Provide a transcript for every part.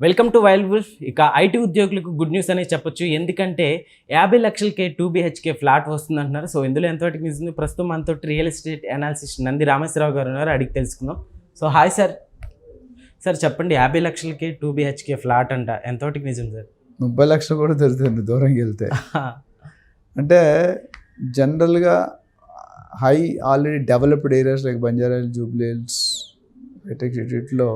Welcome to wild wolf. ఇక IT ఉద్యోగులకు good news అనేది చెప్పొచ్చు. ఎందుకంటే 50 లక్షలకే 2 BHK ఫ్లాట్ వస్తుంది అంటున్నారు. సో ఇందులో ఎంతవరకు నిజం? ప్రస్తుతం మనతో real estate analysis Nandi Rameshwar Rao గారు ఉన్నారు, అడిగి తెలుసుకుందాం. So hi sir. సార్ చెప్పండి, 50 లక్షలకి 2 BHK ఫ్లాట్ అంట, ఎంతవరకు నిజం సార్? 30 లక్షలు కూడా దొరుకుతుంది దూరంకి వెళ్తే. అంటే జనరల్గా already developed areas like Banjara Hills, Jubilee hills, వీటిలో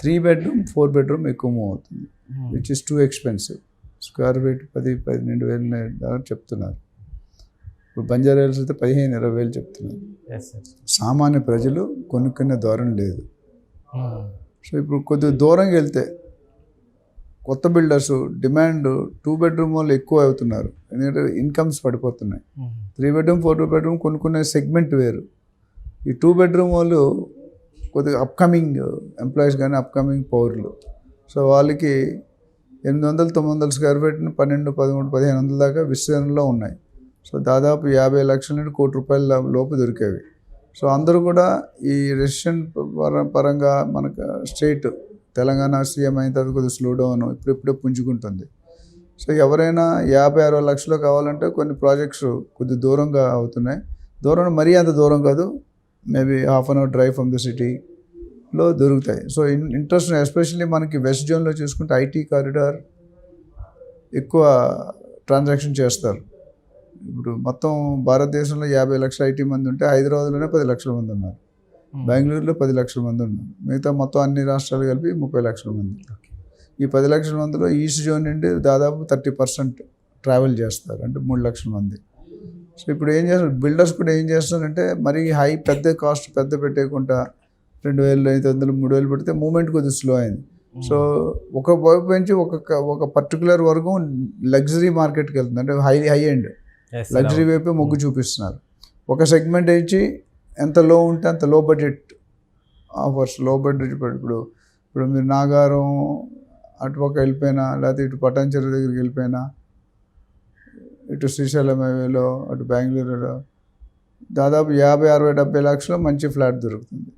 3 bedroom 4 bedroom ఎక్కువ మూవ్ అవుతుంది, which is too expensive. Square feet 10-12 వేలు దాకా చెప్తున్నారు. ఇప్పుడు బంజారాహిల్స్ అయితే 15-20 వేలు చెప్తున్నారు. సామాన్య ప్రజలు కొనుక్కునే ధోరణి లేదు. సో ఇప్పుడు కొద్దిగా దూరంగా వెళ్తే కొత్త బిల్డర్స్ డిమాండ్ 2 bedroom వాళ్ళు ఎక్కువ అవుతున్నారు, ఎందుకంటే ఇన్కమ్స్ పడిపోతున్నాయి. 3 bedroom 4 bedroom కొనుక్కునే సెగ్మెంట్ వేరు. ఈ 2 bedroom వాళ్ళు కొద్దిగా అప్కమింగ్ ఎంప్లాయీస్ కానీ అప్కమింగ్ పౌరులు. సో వాళ్ళకి 800-900 స్క్వేర్ ఫీట్ని 12-13-1500 దాకా విస్తీర్ణంలో ఉన్నాయి. సో దాదాపు 50 లక్షల నుండి ₹1,00,00,000 లోపు దొరికేవి. సో అందరూ కూడా ఈ రెసిషన్ పరంగా మనకు స్టేట్ తెలంగాణ సీఎం అయిన తర్వాత కొద్దిగా స్లో డౌన్ ఇప్పుడిప్పుడే పుంజుకుంటుంది. సో ఎవరైనా 50-60 లక్షలు కావాలంటే కొన్ని ప్రాజెక్ట్స్ కొద్ది దూరంగా అవుతున్నాయి. దూరం మరీ అంత దూరం కాదు, maybe ½ an hour drive from the సిటీలో దొరుకుతాయి. సో ఇంట్రెస్ట్ ఎస్పెషల్లీ మనకి వెస్ట్ జోన్లో చూసుకుంటే ఐటీ కారిడార్ ఎక్కువ ట్రాన్సాక్షన్ చేస్తారు. ఇప్పుడు మొత్తం భారతదేశంలో 50 లక్షల ఐటీ మంది ఉంటే హైదరాబాద్లోనే 10 లక్షల మంది ఉన్నారు, బెంగళూరులో 10 లక్షల మంది ఉన్నారు, మిగతా మొత్తం అన్ని రాష్ట్రాలు కలిపి 30 లక్షల మంది. ఈ 10 లక్షల మందిలో ఈస్ట్ జోన్ నుండి దాదాపు 30% ట్రావెల్ చేస్తారు, అంటే 3 లక్షల మంది. సో ఇప్పుడు ఏం చేస్తారు బిల్డర్స్ కూడా ఏం చేస్తారంటే మరీ పెద్ద కాస్ట్ పెట్టేయకుండా 2,500 3,000 పెడితే మూమెంట్ కొద్దిగా స్లో అయింది. సో ఒక వైపు నుంచి ఒక పర్టికులర్ వర్గం లగ్జరీ మార్కెట్కి వెళ్తుంది, అంటే హై ఎండ్ లగ్జరీ వైపే మొగ్గు చూపిస్తున్నారు. ఒక సెగ్మెంట్ ఇచ్చి ఎంత లో ఉంటే అంత లో బడ్జెట్ ఆఫర్స్, లో బడ్జెట్. ఇప్పుడు మీరు నాగారం అటుపక్క వెళ్ళిపోయినా, లేకపోతే ఇటు పటాన్చెరు దగ్గరికి వెళ్ళిపోయినా, ఇటు శ్రీశైలం హైవేలో, అటు బెంగళూరులో దాదాపు 50-60-70 లక్షలు మంచి ఫ్లాట్ దొరుకుతుంది.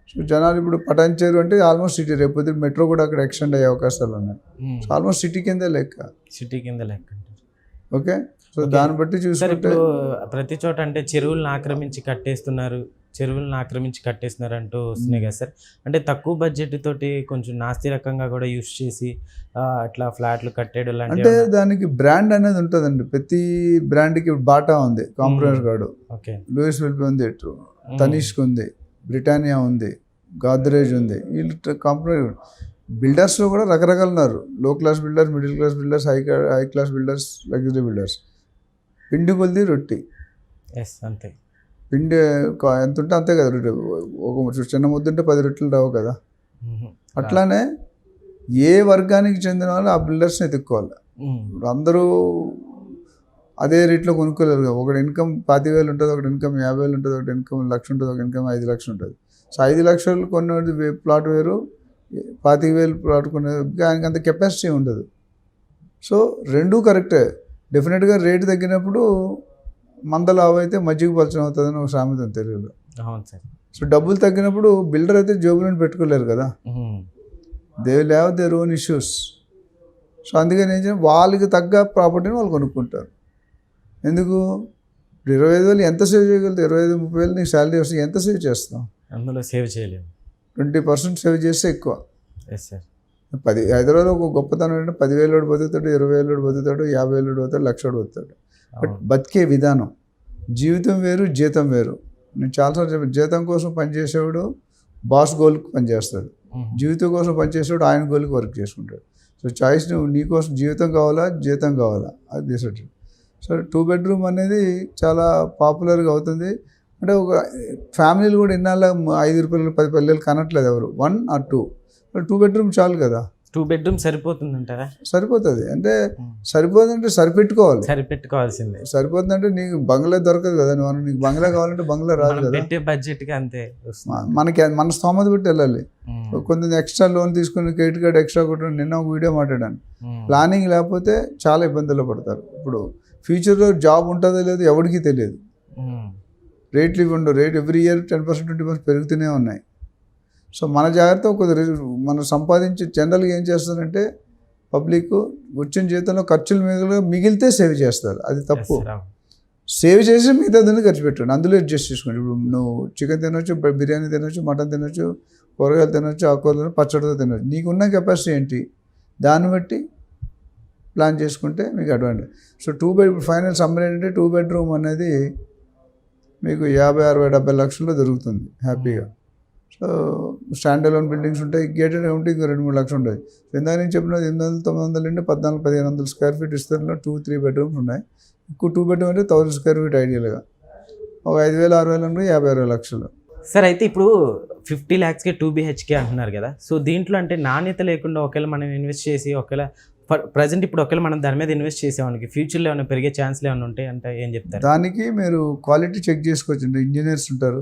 సో జనాలు ఇప్పుడు పటాన్చెరు అంటే ఆల్మోస్ట్ సిటీ, రేపు మెట్రో కూడా అక్కడ ఎక్స్టెండ్ అయ్యే అవకాశాలు ఉన్నాయి. సో ఆల్మోస్ట్ సిటీ కింద లెక్క. ఓకే, సో దాన్ని బట్టి చూసుకుంటే ప్రతి చోట అంటే చెరువులను ఆక్రమించి కట్టేస్తున్నారు అంటూ వస్తున్నాయి కదా సార్. అంటే తక్కువ బడ్జెట్ తోటి కొంచెం నాస్తి రకంగా కూడా యూస్ చేసి అట్లా ఫ్లాట్లు కట్టేయడం లాంటి. అంటే దానికి బ్రాండ్ అనేది ఉంటుందండి. ప్రతి బ్రాండ్కి బాటా ఉంది, కాంప్రమైజ్ గార్డు, లూయిస్ విల్బీ ఉంది, తనిష్క్ ఉంది, బ్రిటానియా ఉంది, గాద్రేజ్ ఉంది. వీళ్ళు కాంప్రమైజ్. బిల్డర్స్లో కూడా రకరకాలు ఉన్నారు, లో class builders, middle class builders, high class builders, luxury builders. పిండి కొలిది రొట్టి అంతే. పిండి ఎంత ఉంటే అంతే కదా రొట్టె. ఒక చిన్న ముద్ద ఉంటే 10 రొట్టెలు రావు కదా. అట్లానే ఏ వర్గానికి చెందిన వాళ్ళు ఆ బిల్డర్స్ని ఎత్తుక్కోవాలి. ఇప్పుడు అందరూ అదే రేట్లో కొనుక్కోలేరు కదా. ఒకటి ఇన్కమ్ 25,000 ఉంటుంది, ఒకటి ఇన్కమ్ 50,000 ఉంటుంది, ఒకటి ఇన్కమ్ 1,00,000 ఉంటుంది, ఒక ఇన్కమ్ 5 లక్షలు ఉంటుంది. సో 5 లక్షలు కొనేది ప్లాట్ వేరు, 25,000 ప్లాట్ కొనేది ఆయనకి అంత కెపాసిటీ ఉండదు. సో రెండూ కరెక్టే. డెఫినెట్గా రేటు తగ్గినప్పుడు మందలు అవైతే మజ్జిగ పలచన అవుతుందని ఒక సామెత తెలుగులో. అవును సార్. సో డబ్బులు తగ్గినప్పుడు బిల్డర్ అయితే జోబులను పెట్టుకోలేరు కదా, they will have their own issues. So అందుకని ఏం చేయాలి, వాళ్ళకి తగ్గ ప్రాపర్టీని వాళ్ళు కొనుక్కుంటారు. ఎందుకు 25,000 ఎంత సేవ్ చేయగలుగుతావు? 25,000-30,000 నీకు శాలరీ వస్తే ఎంత సేవ్ చేస్తాం? అందులో సేవ్ చేయలేము. 20% సేవ్ చేస్తే ఎక్కువ. Yes sir. హైదరాబాద్లో ఒక గొప్పతనం ఏంటంటే 10,000 బతుకుతాడు, 20,000 బతుకుతాడు, 50,000 బతుకుతాడు, 1,00,000 బతుకుతాడు. బట్ బతికే విధానం, జీవితం వేరు, జీతం వేరు. నేను చాలాసార్లు చెప్పాను, జీతం కోసం పనిచేసేవాడు బాస్ గోల్కి పనిచేస్తాడు, జీవితం కోసం పనిచేసేవాడు ఆయన గోల్కి వర్క్ చేసుకుంటాడు. సో చాయిస్ నీకోసం జీవితం కావాలా, జీతం కావాలా, అది డిసైడ్. సో 2 bedroom అనేది చాలా పాపులర్గా అవుతుంది. అంటే ఒక ఫ్యామిలీలు కూడా ఇన్నాళ్ళ ₹5 10 కనట్లేదు ఎవరు, 1 or 2. 2 bedroom చాలు కదా. 2 bedroom సరిపోతుందంటారా? సరిపోతుంది. అంటే సరిపోతుందంటే సరిపెట్టుకోవాల్సిందే. సరిపోతుందంటే నీకు బంగ్లా దొరకదు కదా. నీకు బంగ్లా కావాలంటే బంగ్లా రాదు కదా. పెట్టే బడ్జెట్కి అంతే. మన స్తోమత పెట్టి వెళ్ళాలి. కొంచెం ఎక్స్ట్రా లోన్ తీసుకుని క్రెడిట్ కార్డ్ ఎక్స్ట్రా కొట్టడం. నిన్న ఒక వీడియో మాట్లాడాను, ప్లానింగ్ లేకపోతే చాలా ఇబ్బందులు పడతారు. ఇప్పుడు ఫ్యూచర్లో జాబ్ ఉంటుందో లేదో ఎవరికీ తెలియదు. రేట్లు ఇవ్వండు, రేట్ ఎవ్రీ ఇయర్ 10% 20% పెరుగుతూనే ఉన్నాయి. సో మన జాగ్రత్త మనం సంపాదించి జనరల్గా ఏం చేస్తారంటే పబ్లిక్ వచ్చిన జీతంలో ఖర్చుల మీద మిగిలితే సేవ్ చేస్తారు, అది తప్పు. సేవ్ చేసి మిగతా దాన్ని ఖర్చు పెట్టండి, అందులో అడ్జస్ట్ చేసుకోండి. ఇప్పుడు నువ్వు చికెన్ తినొచ్చు, బిర్యానీ తినొచ్చు, మటన్ తినొచ్చు, కూరగాయలు తినొచ్చు, ఆకుకూరలు పచ్చడితో తినొచ్చు. నీకున్న కెపాసిటీ ఏంటి దాన్ని బట్టి ప్లాన్ చేసుకుంటే మీకు అడ్వాంటేజ్. సో ఫైనల్ సమ్మర్ ఏంటంటే 2 bedroom అనేది మీకు 50, 60, 70 లక్షల్లో దొరుకుతుంది హ్యాపీగా. సో స్టాండ్ అలోన్ బిల్డింగ్స్ ఉంటాయి, గేటెడ్ ఉంటే ఇంకో 2-3 లక్షలు ఉంటాయి. ఇందాక నేను చెప్పిన 800, 900 నుండి 1400-1500 square feet విస్తరణలో 2-3 bedrooms ఉన్నాయి. ఎక్కువ 2 bedroom అంటే 1000 square feet ఐడియల్గా, ఒక 5,000, 6,000 నుండి 50-60 లక్షలు. సార్ అయితే ఇప్పుడు 50 lakhsకే 2 BHK అంటున్నారు కదా, సో దీంట్లో అంటే నాణ్యత లేకుండా ఒకవేళ మనం ఇన్వెస్ట్ చేసి ఒకవేళ ప్రజెంట్ ఇప్పుడు ఒకవేళ మనం దాని మీద ఇన్వెస్ట్ చేసేవానికి ఫ్యూచర్లో ఏమైనా పెరిగే ఛాన్స్లు ఏమైనా ఉంటాయి అంటే ఏం చెప్తారు? దానికి మీరు క్వాలిటీ చెక్ చేసుకోవచ్చు. ఇంజనీర్స్ ఉంటారు,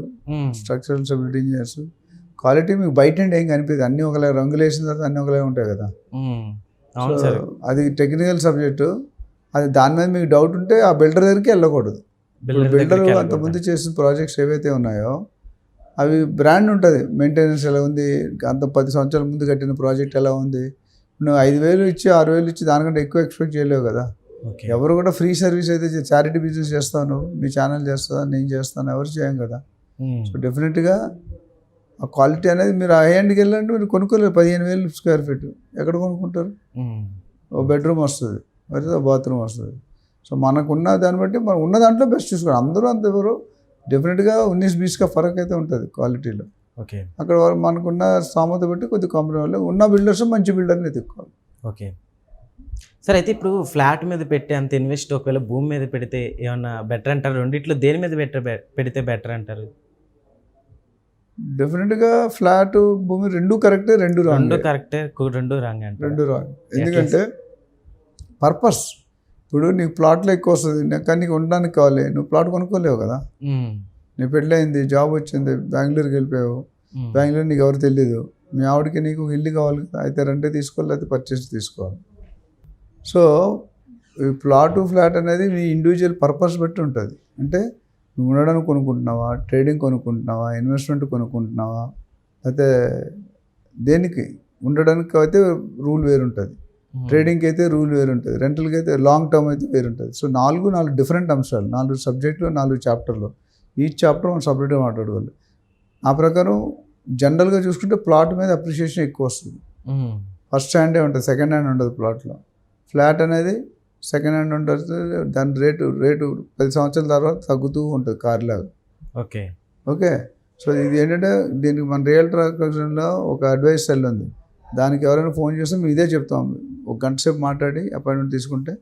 స్ట్రక్చరల్ స్టెబిలిటీ ఇంజనీర్స్. క్వాలిటీ మీకు బయట ఏం కనిపిస్తుంది, అన్నీ ఒకలా రంగులు వేసిన తర్వాత అన్నీ ఒకలా ఉంటాయి కదా. అది టెక్నికల్ సబ్జెక్టు, అది దాని మీద మీకు డౌట్ ఉంటే ఆ బిల్డర్ దగ్గరికి వెళ్ళకూడదు. బిల్డర్ అంతకుముందు చేసిన ప్రాజెక్ట్స్ ఏవైతే ఉన్నాయో అవి బ్రాండ్ ఉంటుంది, మెయింటెనెన్స్ ఎలా ఉంది, అంత 10 సంవత్సరాల ముందు కట్టిన ప్రాజెక్ట్ ఎలా ఉంది. నువ్వు 5,000 ఇచ్చి 6,000 ఇచ్చి దానికంటే ఎక్కువ ఎక్స్పెక్ట్ చేయలేవు కదా. ఎవరు కూడా ఫ్రీ సర్వీస్ అయితే చారిటీ బిజినెస్ చేస్తాను, మీ ఛానల్ చేస్తా, నేను చేస్తాను, ఎవరు చేయం కదా. సో డెఫినెట్గా ఆ క్వాలిటీ అనేది మీరు ఆ హ్యాండ్కి వెళ్ళాలంటే మీరు కొనుక్కోలేరు. 15,000 square feet ఎక్కడ కొనుక్కుంటారు? ఓ బెడ్రూమ్ వస్తుంది, మరి బాత్రూమ్ వస్తుంది. సో మనకున్న దాన్ని బట్టి మనం ఉన్న దాంట్లో బెస్ట్ చూసుకోవాలి. అందరూ అంత ఎవరు డెఫినెట్గా 19-20 ఫరక్ అయితే ఉంటుంది క్వాలిటీలో. ఓకే, అక్కడ మనకున్న స్థామత బట్టి కొద్ది కాంప్రమైజ్ ఉన్న బిల్డర్స్ మంచి బిల్డర్ని ఎత్తుక్కోవాలి. ఓకే సార్, అయితే ఇప్పుడు ఫ్లాట్ మీద పెట్టే అంత ఇన్వెస్ట్ ఒకవేళ భూమి మీద పెడితే ఏమన్నా బెటర్ అంటారు? రెండిట్లో దేని మీద పెడితే బెటర్ అంటారు? డెఫినెట్గా ఫ్లాట్ భూమి రెండు కరెక్టే, రెండు రాంగ్ రెండు రాంగ్. ఎందుకంటే పర్పస్, ఇప్పుడు నీకు ప్లాట్లో ఎక్కువ వస్తుంది కానీ నీకు ఉండడానికి కావాలి, నువ్వు ప్లాట్ కొనుక్కోలేవు కదా. నీ పెళ్ళయింది, జాబ్ వచ్చింది, బెంగళూరుకి వెళ్ళిపోయావు, బెంగళూరు నీకు ఎవరు తెలియదు, మీ ఆవిడకి నీకు ఇల్లు కావాలి కదా, అయితే రెంటే తీసుకోవాలి లేకపోతే పర్చేస్ తీసుకోవాలి. సో ఈ ఫ్లాట్ అనేది మీ ఇండివిజువల్ పర్పస్ బట్టి ఉంటుంది. అంటే నువ్వు ఉండడానికి కొనుక్కుంటున్నావా, ట్రేడింగ్ కొనుక్కుంటున్నావా, ఇన్వెస్ట్మెంట్ కొనుక్కుంటున్నావా, అయితే దేనికి ఉండడానికి అయితే రూల్ వేరు ఉంటుంది, ట్రేడింగ్కి అయితే రూల్ వేరు ఉంటుంది, రెంటల్కి అయితే లాంగ్ టర్మ్ అయితే వేరు ఉంటుంది. సో 4 డిఫరెంట్ అంశాలు, 4 సబ్జెక్టులు, 4 చాప్టర్లు. ఈచ్ చాప్టర్ మనం సపరేట్గా మాట్లాడుకోవాలి. ఆ ప్రకారం జనరల్గా చూసుకుంటే ప్లాట్ మీద అప్రిషియేషన్ ఎక్కువ వస్తుంది. ఫస్ట్ హ్యాండే ఉంటుంది, సెకండ్ హ్యాండ్ ఉండదు ప్లాట్లో. ఫ్లాట్ అనేది సెకండ్ హ్యాండ్ ఉంటుంది, దాని రేటు 10 సంవత్సరాల తర్వాత తగ్గుతూ ఉంటుంది కార్లాగా. ఓకే సో ఇది ఏంటంటే దీనికి మన రియల్టర్ కన్స్ట్రక్షన్లో ఒక అడ్వైస్ సెల్ ఉంది, దానికి ఎవరైనా ఫోన్ చేస్తే మేము ఇదే చెప్తాం. 1 గంట సేపు మాట్లాడి అపాయింట్మెంట్ తీసుకుంటే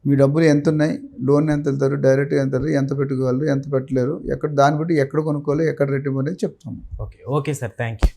మీ డబ్బులు ఎంత ఉన్నాయి, లోన్ ఎంత వెళ్తారు, డైరెక్ట్గా ఎంత వెళ్తారు, ఎంత పెట్టుకోగలరు, ఎంత పెట్టలేరు, దాన్ని బట్టి ఎక్కడ కొనుక్కోవాలి, ఎక్కడ రేట్ ఇవ్వాలి చెప్తాము. Okay sir, thank you.